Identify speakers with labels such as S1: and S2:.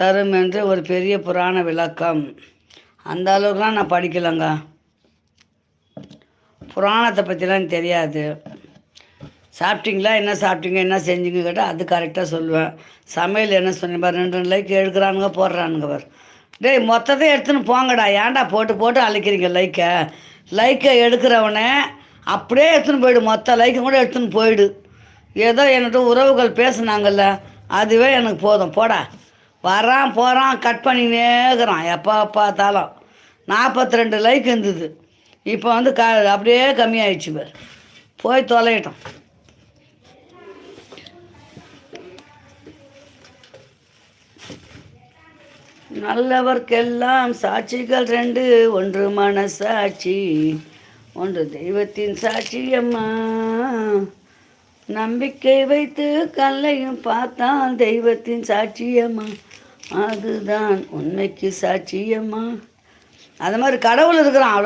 S1: தரும் என்று ஒரு பெரிய புராண விளக்கம். அந்த அளவுக்குலாம் நான் படிக்கலைங்க. புராணத்தை பற்றிலாம் எனக்கு தெரியாது. சாப்பிட்டீங்களா, என்ன சாப்பிட்டீங்க, என்ன செஞ்சீங்க கேட்டால் அது கரெக்டாக சொல்லுவேன். சமையல் என்ன சொன்னேன் பாரு, 2 லைக் எடுக்கிறானுங்க போடுறானுங்க பாரு. டேய், மொத்தத்தை எடுத்துன்னு போங்கடா, ஏன்டா போட்டு போட்டு அழைக்கிறீங்க லைக்கை எடுக்கிறவனே அப்படியே எடுத்துன்னு போயிடு, மொத்த லைக்கும் கூட எடுத்துன்னு போயிடு. ஏதோ என்கிட்ட உறவுகள் பேசுனாங்கல்ல, அதுவே எனக்கு போதும். போடா, வரான் போகிறான் கட் பண்ணினே இருக்கிறான். எப்போ பார்த்தாலும் 42 லைக் இருந்தது, இப்போ வந்து அப்படியே கம்மியாயிடுச்சு பார். போய் தொலையிட்டோம். நல்லவர்க்கெல்லாம் சாட்சிகள் 2, ஒன்று மனசாட்சி, ஒன்று தெய்வத்தின் சாட்சியம்மா. நம்பிக்கை வைத்து கல்லையும் பார்த்தான் தெய்வத்தின் சாட்சியம்மா, அதுதான் உண்மைக்கு சாட்சியம்மா. அது மாதிரி கடவுள் இருக்கிறான். அவ்வளோ